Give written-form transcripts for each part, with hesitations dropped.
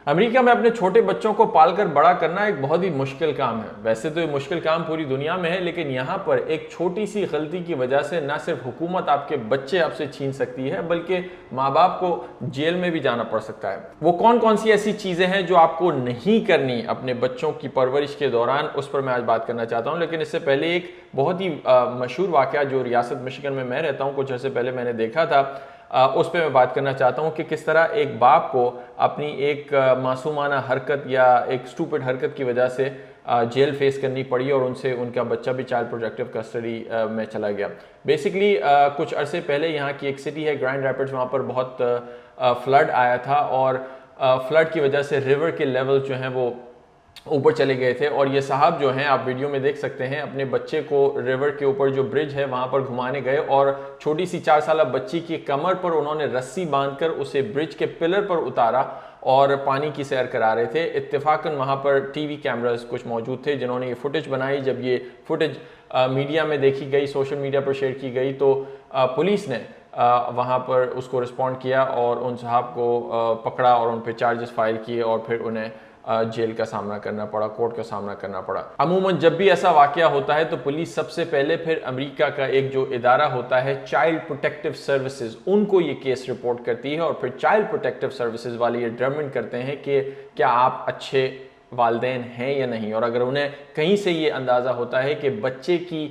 America में अपने छोटे बच्चों को पालकर बड़ा करना एक बहुत ही मुश्किल काम है। वैसे तो ये मुश्किल काम पूरी दुनिया में है, लेकिन यहाँ पर एक छोटी सी गलती की वजह से ना सिर्फ हुकूमत आपके बच्चे आपसे छीन सकती है, बल्कि माँ बाप को जेल में भी जाना पड़ सकता है। वो कौन कौन सी ऐसी चीज़ें हैं जो आपको नहीं करनी अपने बच्चों की परवरिश के दौरान, उस पर मैं आज बात करना चाहता हूँ। लेकिन इससे पहले एक बहुत ही मशहूर वाक़या जो रियासत मिशिगन में मैं रहता हूँ, कुछ अर्से पहले मैंने देखा था, उस पर मैं बात करना चाहता हूँ कि किस तरह एक बाप को अपनी एक मासूमाना हरकत या एक स्टूपिड हरकत की वजह से जेल फेस करनी पड़ी और उनसे उनका बच्चा भी चाइल्ड प्रोटेक्टिव कस्टडी में चला गया। बेसिकली कुछ अरसे पहले यहाँ की एक सिटी है ग्रैंड रैपिड्स, वहाँ पर बहुत फ्लड आया था और फ्लड की वजह से रिवर के लेवल जो हैं वो ऊपर चले गए थे। और ये साहब जो हैं, आप वीडियो में देख सकते हैं, अपने बच्चे को रिवर के ऊपर जो ब्रिज है वहाँ पर घुमाने गए और छोटी सी 4 साल बच्ची की कमर पर उन्होंने रस्सी बांधकर उसे ब्रिज के पिलर पर उतारा और पानी की सैर करा रहे थे। इत्तेफाकन वहाँ पर टीवी कैमरास कुछ मौजूद थे जिन्होंने ये फुटेज बनाई। जब ये फुटेज मीडिया में देखी गई, सोशल मीडिया पर शेयर की गई, तो पुलिस ने वहाँ पर उसको रिस्पॉन्ड किया और उन साहब को पकड़ा और उन पर चार्जेस फाइल किए और फिर उन्हें जेल का सामना करना पड़ा, कोर्ट का सामना करना पड़ा। अमूमन जब भी ऐसा वाकया होता है तो पुलिस सबसे पहले फिर अमेरिका का एक जो इदारा होता है चाइल्ड प्रोटेक्टिव सर्विसेज, उनको ये केस रिपोर्ट करती है और फिर चाइल्ड प्रोटेक्टिव सर्विसेज वाले ये डिटरमिन करते हैं कि क्या आप अच्छे वालिदैन हैं या नहीं। और अगर उन्हें कहीं से ये अंदाज़ा होता है कि बच्चे की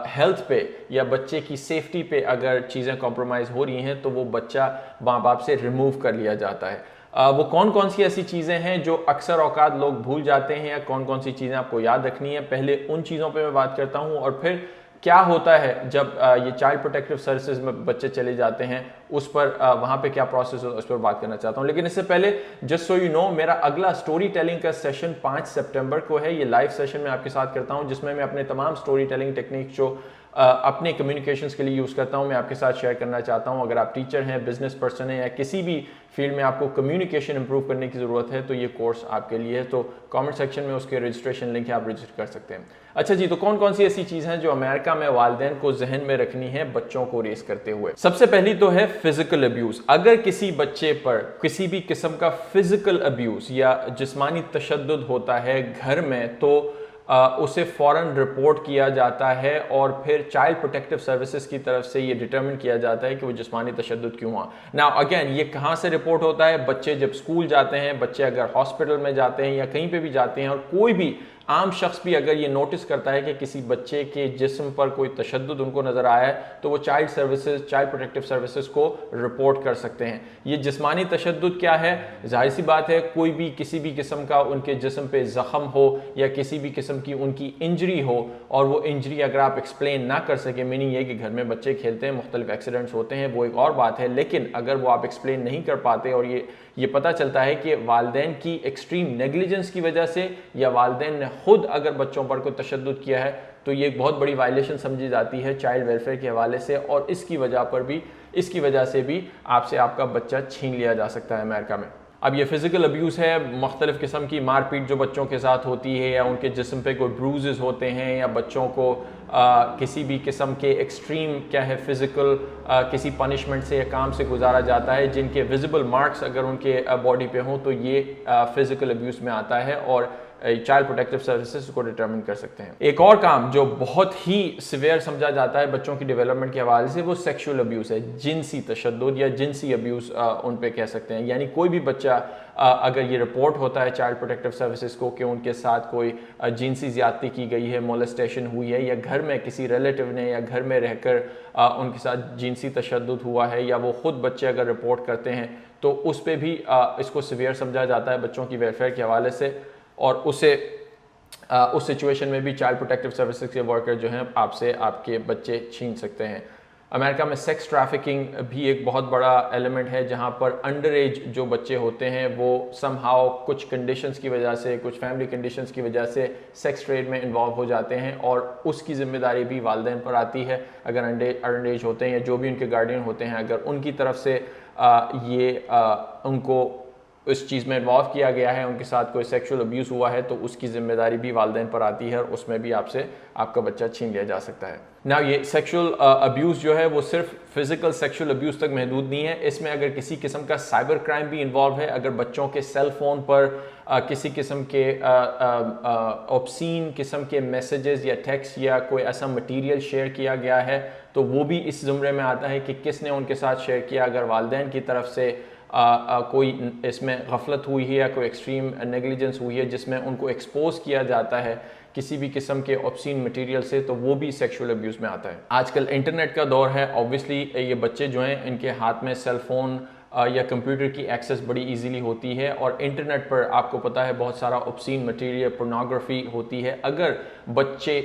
हेल्थ पे या बच्चे की सेफ्टी पे अगर चीज़ें कॉम्प्रोमाइज़ हो रही हैं तो वो बच्चा माँ बाप से रिमूव कर लिया जाता है। वो कौन कौन सी ऐसी चीज़ें हैं जो अक्सर औकात लोग भूल जाते हैं या कौन कौन सी चीज़ें आपको याद रखनी है, पहले उन चीज़ों पे मैं बात करता हूँ और फिर क्या होता है जब ये चाइल्ड प्रोटेक्टिव सर्विसेज में बच्चे चले जाते हैं, उस पर वहाँ पे क्या प्रोसेस है उस पर बात करना चाहता हूँ। लेकिन इससे पहले जस्ट सो यू नो, मेरा अगला स्टोरी टेलिंग का सेशन 5 सितंबर को है। ये लाइव सेशन मैं आपके साथ करता हूँ जिसमें मैं अपने तमाम स्टोरी टेलिंग टेक्निक्स जो अपने कम्युनिकेशंस के लिए यूज़ करता हूँ मैं आपके साथ शेयर करना चाहता हूँ। अगर आप टीचर हैं, बिजनेस पर्सन हैं या किसी भी फील्ड में आपको कम्युनिकेशन इंप्रूव करने की ज़रूरत है तो ये कोर्स आपके लिए है। तो कमेंट सेक्शन में उसके रजिस्ट्रेशन लिंक है, आप रजिस्टर कर सकते हैं। अच्छा जी, तो कौन कौन सी ऐसी चीज़ हैं जो अमेरिका में वालिदैन को जहन में रखनी है बच्चों को रेस करते हुए। सबसे पहली तो है फिजिकल अब्यूज़। अगर किसी बच्चे पर किसी भी किस्म का फिजिकल अब्यूज़ या जिस्मानी तशद्दुद होता है घर में तो उसे फ़ौरन रिपोर्ट किया जाता है और फिर चाइल्ड प्रोटेक्टिव सर्विसेज की तरफ से ये डिटरमिन किया जाता है कि वो जिस्मानी तशद्दुद क्यों हुआ। नाउ अगेन, ये कहाँ से रिपोर्ट होता है? बच्चे जब स्कूल जाते हैं, बच्चे अगर हॉस्पिटल में जाते हैं या कहीं पे भी जाते हैं और कोई भी आम शख्स भी अगर ये नोटिस करता है कि किसी बच्चे के जिस्म पर कोई तशद्दुद उनको नज़र आया है तो वो चाइल्ड प्रोटेक्टिव सर्विसेज को रिपोर्ट कर सकते हैं। ये जिस्मानी तशद्दुद क्या है? जाहिर सी बात है, कोई भी किसी भी किस्म का उनके जिस्म पे ज़ख़म हो या किसी भी किस्म की उनकी इंजरी हो और वो इंजरी अगर आप एक्सप्लेन ना कर सके, मीनिंग ये कि घर में बच्चे खेलते हैं, मुख्तलिफ एक्सीडेंट्स होते हैं, वो एक और बात है। लेकिन अगर वो आप एक्सप्लेन नहीं कर पाते और ये पता चलता है कि वालिदैन की एक्सट्रीम नेग्लिजेंस की वजह से या वालिदैन ने खुद अगर बच्चों पर कोई तशद्दुद किया है तो ये एक बहुत बड़ी वायलेशन समझी जाती है चाइल्ड वेलफेयर के हवाले से और इसकी वजह से भी आपसे आपका बच्चा छीन लिया जा सकता है अमेरिका में। अब ये फिजिकल अब्यूज़ है, मुख्तलिफ किस्म की मारपीट जो बच्चों के साथ होती है या उनके जिस्म पे कोई ब्रूजेस होते हैं या बच्चों को किसी भी किस्म के एक्सट्रीम क्या है फिज़िकल किसी पनिशमेंट से या काम से गुजारा जाता है जिनके विजिबल मार्क्स अगर उनके बॉडी पे हों तो ये फिजिकल अब्यूज़ में आता है और चाइल्ड प्रोटेक्टिव सर्विसेज को डिटरमिन कर सकते हैं। एक और काम जो बहुत ही सिवियर समझा जाता है बच्चों की डेवलपमेंट के हवाले से वो सेक्सुअल अब्यूज़ है, जिनसी तशद्दुद या जिनसी अब्यूज़ उन पे कह सकते हैं। यानी कोई भी बच्चा अगर ये रिपोर्ट होता है चाइल्ड प्रोटेक्टिव सर्विसेज को कि उनके साथ कोई जिनसी ज़्यादती की गई है, मोलेस्टेशन हुई है या घर में किसी रिलेटिव ने या घर में रहकर उनके साथ जिनसी तशद्दुद हुआ है या वो ख़ुद बच्चे अगर रिपोर्ट करते हैं तो उस पर भी इसको सिवियर समझा जाता है बच्चों की वेलफेयर के हवाले से और उस सिचुएशन में भी चाइल्ड प्रोटेक्टिव सर्विसेज के वर्कर जो हैं आपसे आपके बच्चे छीन सकते हैं। अमेरिका में सेक्स ट्रैफिकिंग भी एक बहुत बड़ा एलिमेंट है जहां पर अंडर एज जो बच्चे होते हैं वो समहाउ कुछ कंडीशंस की वजह से, कुछ फैमिली कंडीशंस की वजह से सेक्स ट्रेड में इन्वॉल्व हो जाते हैं और उसकी जिम्मेदारी भी वालिदैन पर आती है। अगर अंडर एज होते हैं या जो भी उनके गार्डियन होते हैं अगर उनकी तरफ से उनको उस चीज़ में इन्वॉल्व किया गया है, उनके साथ कोई सेक्सुअल अब्यूज़ हुआ है, तो उसकी जिम्मेदारी भी वालिदैन पर आती है और उसमें भी आपसे आपका बच्चा छीन लिया जा सकता है। ना ये सेक्सुअल अब्यूज़ जो है वो सिर्फ फिजिकल सेक्सुअल अब्यूज़ तक महदूद नहीं है, इसमें अगर किसी किस्म का साइबर क्राइम भी इन्वॉल्व है, अगर बच्चों के सेल फोन पर किसी किस्म के ऑब्सीन किस्म के मैसेजेस या टेक्स्ट या कोई ऐसा मटेरियल शेयर किया गया है, तो वो भी इस ज़ुमरे में आता है कि किसने उनके साथ शेयर किया। अगर वालिदैन की तरफ से कोई इसमें गफलत हुई है या कोई एक्सट्रीम नेग्लिजेंस हुई है जिसमें उनको एक्सपोज किया जाता है किसी भी किस्म के ऑब्सीन मटेरियल से, तो वो भी सेक्सुअल अब्यूज़ में आता है। आजकल इंटरनेट का दौर है, ऑब्वियसली ये बच्चे जो हैं इनके हाथ में सेल फोन या कंप्यूटर की एक्सेस बड़ी इजीली होती है और इंटरनेट पर आपको पता है बहुत सारा ऑब्सीन मटेरियल, पोर्नोग्राफी होती है। अगर बच्चे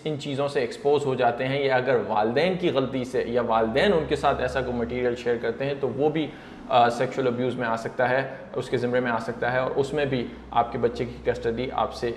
इन चीज़ों से एक्सपोज हो जाते हैं या अगर वालिदैन की गलती से या वालिदैन उनके साथ ऐसा कोई मटेरियल शेयर करते हैं, तो वो भी सेक्सुअल अब्यूज़ में आ सकता है, उसके ज़िम्मे में आ सकता है और उसमें भी आपके बच्चे की कस्टडी आपसे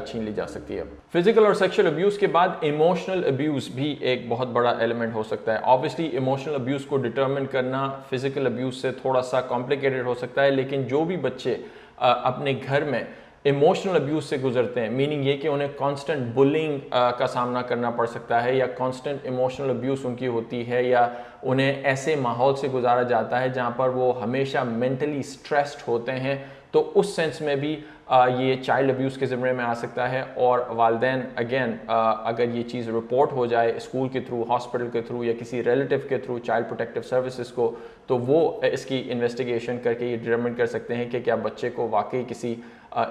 छीन ली जा सकती है। फिजिकल और सेक्सुअल अब्यूज़ के बाद इमोशनल अब्यूज़ भी एक बहुत बड़ा एलिमेंट हो सकता है। ऑब्वियसली इमोशनल अब्यूज़ को डिटर्मिन करना फिजिकल अब्यूज़ से थोड़ा सा कॉम्प्लिकेटेड हो सकता है, लेकिन जो भी बच्चे अपने घर में इमोशनल अब्यूज़ से गुजरते हैं, मीनिंग ये कि उन्हें कांस्टेंट बुलिंग का सामना करना पड़ सकता है या कांस्टेंट इमोशनल अब्यूज़ उनकी होती है या उन्हें ऐसे माहौल से गुजारा जाता है जहाँ पर वो हमेशा मेंटली स्ट्रेस्ड होते हैं, तो उस सेंस में भी ये चाइल्ड अब्यूज़ के ज़िम्मे में आ सकता है। और वालिदैन अगेन अगर ये चीज़ रिपोर्ट हो जाए स्कूल के थ्रू, हॉस्पिटल के थ्रू या किसी रिलेटिव के थ्रू चाइल्ड प्रोटेक्टिव सर्विसेज को, तो वो इसकी इन्वेस्टिगेशन करके ये डिटरमिन कर सकते हैं कि क्या बच्चे को वाकई किसी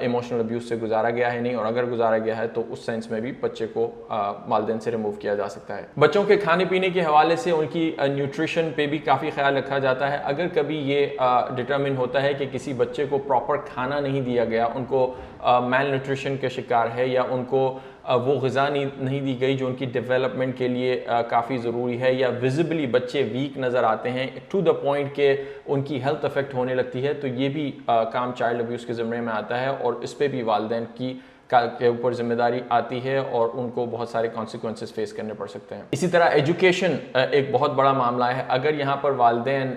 इमोशनल अब्यूज़ से गुजारा गया है नहीं, और अगर गुजारा गया है तो उस सेंस में भी बच्चे को वालिदैन से रिमूव किया जा सकता है। बच्चों के खाने पीने के हवाले से उनकी न्यूट्रिशन पे भी काफ़ी ख्याल रखा जाता है। अगर कभी ये डिटरमिन होता है कि किसी बच्चे को प्रॉपर खाना नहीं दिया गया, उनको मैल न्यूट्रिशन के शिकार है या उनको वो ग़िज़ा नहीं दी गई जो उनकी डेवलपमेंट के लिए काफ़ी ज़रूरी है, या विजिबली बच्चे वीक नज़र आते हैं टू द पॉइंट के उनकी हेल्थ अफेक्ट होने लगती है, तो ये भी काम चाइल्ड अब्यूज़ के ज़िम्मे में आता है और इस पर भी वालिदैन के ऊपर जिम्मेदारी आती है और उनको बहुत सारे कॉन्सिक्वेंसेस फेस करने पड़ सकते हैं। इसी तरह एजुकेशन एक बहुत बड़ा मामला है। अगर यहाँ पर वालिदैन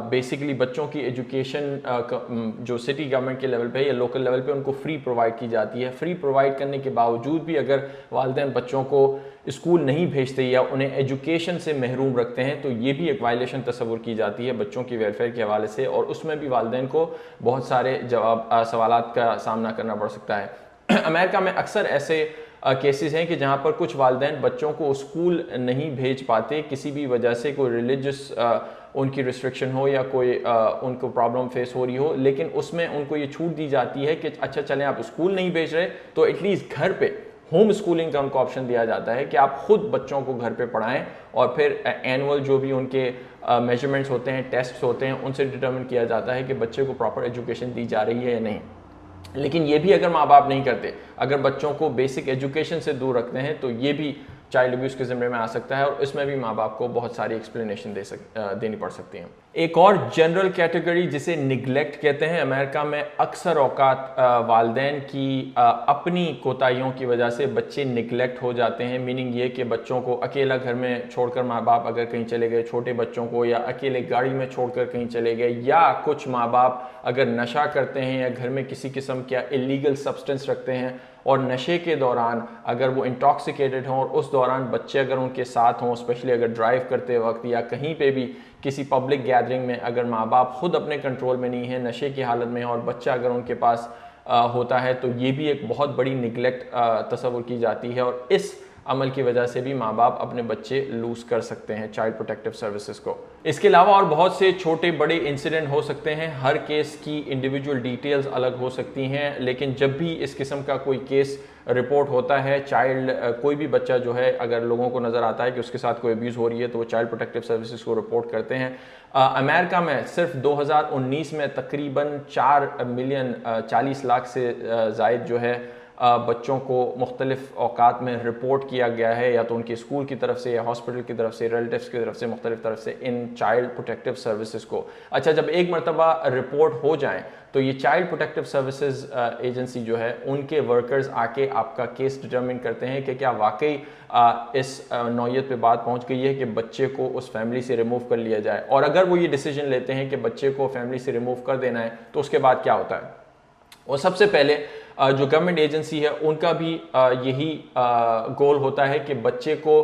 बेसिकली बच्चों की एजुकेशन जो सिटी गवर्नमेंट के लेवल पे या लोकल लेवल पे उनको फ्री प्रोवाइड की जाती है, फ्री प्रोवाइड करने के बावजूद भी अगर वालिदैन बच्चों को स्कूल नहीं भेजते या उन्हें एजुकेशन से महरूम रखते हैं, तो ये भी एक वायलेशन तस्वुर की जाती है बच्चों की वेलफेयर के हवाले से, और उसमें भी वालिदैन को बहुत सारे सवालात का सामना करना पड़ सकता है। अमेरिका में अक्सर ऐसे केसेस हैं कि जहाँ पर कुछ वालिदैन बच्चों को स्कूल नहीं भेज पाते किसी भी वजह से, कोई रिलीजियस उनकी रिस्ट्रिक्शन हो या कोई उनको प्रॉब्लम फेस हो रही हो, लेकिन उसमें उनको ये छूट दी जाती है कि अच्छा चलें आप स्कूल नहीं भेज रहे तो एटलीस्ट घर पे होम स्कूलिंग का उनको ऑप्शन दिया जाता है कि आप खुद बच्चों को घर पे पढ़ाएं और फिर एनुअल जो भी उनके मेजरमेंट्स होते हैं, टेस्ट्स होते हैं, उनसे डिटरमिन किया जाता है कि बच्चे को प्रॉपर एजुकेशन दी जा रही है या नहीं। लेकिन ये भी अगर माँ बाप नहीं करते, अगर बच्चों को बेसिक एजुकेशन से दूर रखते हैं, तो ये भी चाइल्ड अब्यूज़ के ज़िम्मे में आ सकता है और इसमें भी माँ बाप को बहुत सारी एक्सप्लेनेशन देनी पड़ सकती हैं। एक और जनरल कैटेगरी जिसे निगलेक्ट कहते हैं, अमेरिका में अक्सर औकात वालिदैन की अपनी कोताहियों की वजह से बच्चे निगलेक्ट हो जाते हैं। मीनिंग ये कि बच्चों को अकेला घर में छोड़कर माँ बाप अगर कहीं चले गए, छोटे बच्चों को, या अकेले गाड़ी में छोड़कर कहीं चले गए, या कुछ माँ बाप अगर नशा करते हैं या घर में किसी किस्म का इलीगल सब्सटेंस रखते हैं और नशे के दौरान अगर वो इंटॉक्सिकेटेड हों और उस दौरान बच्चे अगर उनके साथ हों, स्पेशली अगर ड्राइव करते वक्त या कहीं पे भी किसी पब्लिक गैदरिंग में, अगर माँ बाप खुद अपने कंट्रोल में नहीं है, नशे की हालत में है और बच्चा अगर उनके पास होता है, तो ये भी एक बहुत बड़ी निगलेक्ट तस्वुर की जाती है और इस अमल की वजह से भी माँ बाप अपने बच्चे लूज कर सकते हैं चाइल्ड प्रोटेक्टिव सर्विसेज को। इसके अलावा और बहुत से छोटे बड़े इंसिडेंट हो सकते हैं, हर केस की इंडिविजुअल डिटेल्स अलग हो सकती हैं, लेकिन जब भी इस किस्म का कोई केस रिपोर्ट होता है, चाइल्ड कोई भी बच्चा जो है अगर लोगों को नज़र आता है कि उसके साथ कोई अब्यूज़ हो रही है, तो वो चाइल्ड प्रोटेक्टिव सर्विसेज को रिपोर्ट करते हैं। अमेरिका में सिर्फ 2019 में तकरीबन 4 मिलियन 40 लाख से ज़ायद जो है बच्चों को मुख्तलिफ औकात में रिपोर्ट किया गया है, या तो उनके स्कूल की तरफ से या हॉस्पिटल की तरफ से, रिलेटिव्स की तरफ से, मुख्तलिफ तरफ से इन चाइल्ड प्रोटेक्टिव सर्विसेज को। अच्छा, जब एक मरतबा रिपोर्ट हो जाए तो ये चाइल्ड प्रोटेक्टिव सर्विसेज एजेंसी जो है उनके वर्कर्स आके आपका केस डिटरमिन करते हैं कि क्या वाकई इस नौयत पे बात पहुंच गई है कि बच्चे को उस फैमिली से रिमूव कर लिया जाए। और अगर वो ये डिसीजन लेते हैं कि बच्चे को फैमिली से रिमूव कर देना है तो उसके बाद क्या होता है। और सबसे पहले जो गवर्नमेंट एजेंसी है उनका भी यही गोल होता है कि बच्चे को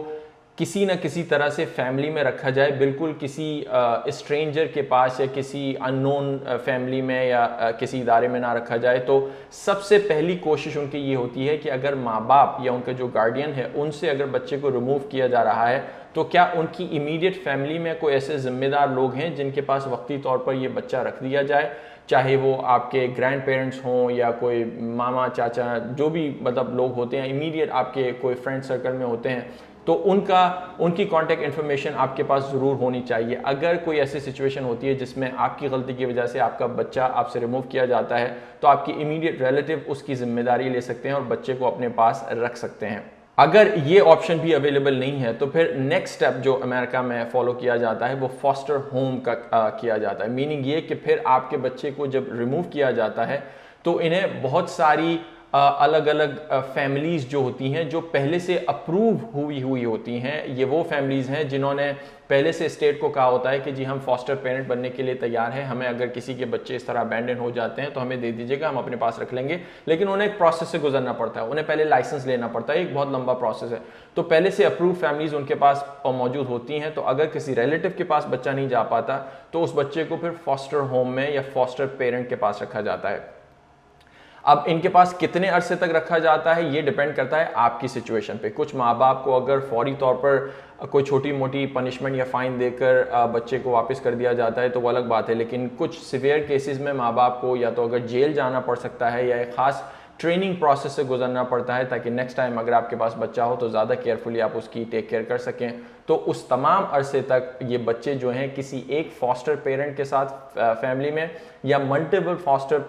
किसी न किसी तरह से फैमिली में रखा जाए, बिल्कुल किसी स्ट्रेंजर के पास या किसी अननोन फैमिली में या किसी इदारे में ना रखा जाए। तो सबसे पहली कोशिश उनकी ये होती है कि अगर माँ बाप या उनका जो गार्डियन है उनसे अगर बच्चे को रिमूव किया जा रहा है तो क्या उनकी इमीडिएट फैमिली में कोई ऐसे जिम्मेदार लोग हैं जिनके पास वक्ती तौर पर ये बच्चा रख दिया जाए, चाहे वो आपके ग्रैंड पेरेंट्स हों या कोई मामा चाचा, जो भी मतलब लोग होते हैं इमीडिएट आपके कोई फ्रेंड सर्कल में होते हैं, तो उनकी कॉन्टैक्ट इन्फॉर्मेशन आपके पास ज़रूर होनी चाहिए। अगर कोई ऐसी सिचुएशन होती है जिसमें आपकी गलती की वजह से आपका बच्चा आपसे रिमूव किया जाता है तो आपकी इमीडिएट रिलेटिव उसकी जिम्मेदारी ले सकते हैं और बच्चे को अपने पास रख सकते हैं। अगर ये ऑप्शन भी अवेलेबल नहीं है तो फिर नेक्स्ट स्टेप जो अमेरिका में फॉलो किया जाता है वो फॉस्टर होम का किया जाता है। मीनिंग ये कि फिर आपके बच्चे को जब रिमूव किया जाता है तो इन्हें बहुत सारी अलग अलग फैमिलीज़ जो होती हैं जो पहले से अप्रूव हुई होती हैं, ये वो फैमिलीज़ हैं जिन्होंने पहले से स्टेट को कहा होता है कि जी हम फॉस्टर पेरेंट बनने के लिए तैयार हैं, हमें अगर किसी के बच्चे इस तरह अबैंडन हो जाते हैं तो हमें दे दीजिएगा, हम अपने पास रख लेंगे। लेकिन उन्हें एक प्रोसेस से गुजरना पड़ता है, उन्हें पहले लाइसेंस लेना पड़ता है, एक बहुत लंबा प्रोसेस है। तो पहले से अप्रूव फैमिलीज़ उनके पास मौजूद होती हैं, तो अगर किसी रिलेटिव के पास बच्चा नहीं जा पाता तो उस बच्चे को फिर फॉस्टर होम में या फॉस्टर पेरेंट के पास रखा जाता है। अब इनके पास कितने अरसे तक रखा जाता है ये डिपेंड करता है आपकी सिचुएशन पे। कुछ माँ बाप को अगर फौरी तौर पर कोई छोटी मोटी पनिशमेंट या फाइन देकर बच्चे को वापस कर दिया जाता है तो वो अलग बात है, लेकिन कुछ सिवियर केसेस में माँ बाप को या तो अगर जेल जाना पड़ सकता है या एक ख़ास ट्रेनिंग प्रोसेस से गुजरना पड़ता है ताकि नेक्स्ट टाइम अगर आपके पास बच्चा हो तो ज़्यादा केयरफुली आप उसकी टेक केयर कर सकें। तो उस तमाम अरसे तक ये बच्चे जो हैं किसी एक फॉस्टर पेरेंट के साथ फैमिली में या मल्टीपल फॉस्टर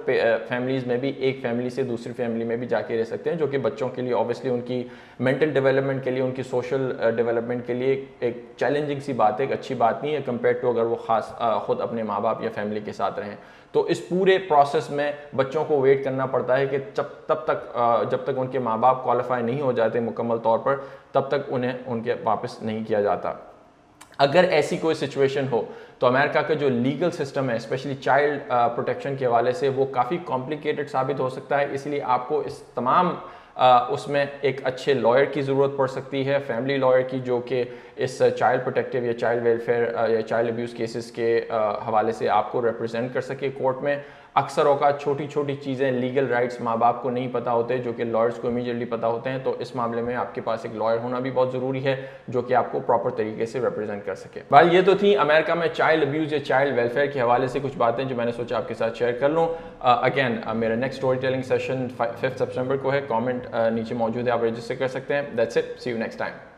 फैमिलीज़ में भी एक फैमिली से दूसरी फैमिली में भी जाके रह सकते हैं, जो कि बच्चों के लिए ऑब्वियसली उनकी मेंटल डेवलपमेंट के लिए, उनकी सोशल डेवलपमेंट के लिए एक चैलेंजिंग सी बात है, एक अच्छी बात नहीं है कंपेयर टू अगर वो खास खुद अपने माँ बाप या फैमिली के साथ रहें। तो इस पूरे प्रोसेस में बच्चों को वेट करना पड़ता है कि जब तक उनके माँ बाप क्वालिफाई नहीं हो जाते मुकम्मल तौर पर तब तक उन्हें उनके वापस नहीं किया जाता। अगर ऐसी कोई सिचुएशन हो तो अमेरिका का जो लीगल सिस्टम है स्पेशली चाइल्ड प्रोटेक्शन के हवाले से वो काफ़ी कॉम्प्लिकेटेड साबित हो सकता है, इसलिए आपको इस तमाम उसमें एक अच्छे लॉयर की ज़रूरत पड़ सकती है, फैमिली लॉयर की, जो कि इस चाइल्ड प्रोटेक्टिव या चाइल्ड वेलफेयर या चाइल्ड अब्यूज़ केसेस के हवाले से आपको रिप्रेजेंट कर सके कोर्ट में। अक्सर औकात छोटी छोटी चीज़ें, लीगल राइट्स माँ बाप को नहीं पता होते जो कि लॉयर्स को इमीडिएटली पता होते हैं, तो इस मामले में आपके पास एक लॉयर होना भी बहुत ज़रूरी है जो कि आपको प्रॉपर तरीके से रिप्रेजेंट कर सके। भाई ये तो थी अमेरिका में चाइल्ड अब्यूज़ या चाइल्ड वेलफेयर के हवाले से कुछ बातें जो मैंने सोचा आपके साथ शेयर कर लूँ। अगेन मेरा नेक्स्ट स्टोरी टेलिंग सेशन 5 सितंबर को है, कॉमेंट नीचे मौजूद है, आप रजिस्टर कर सकते हैं। That's it, see you next time.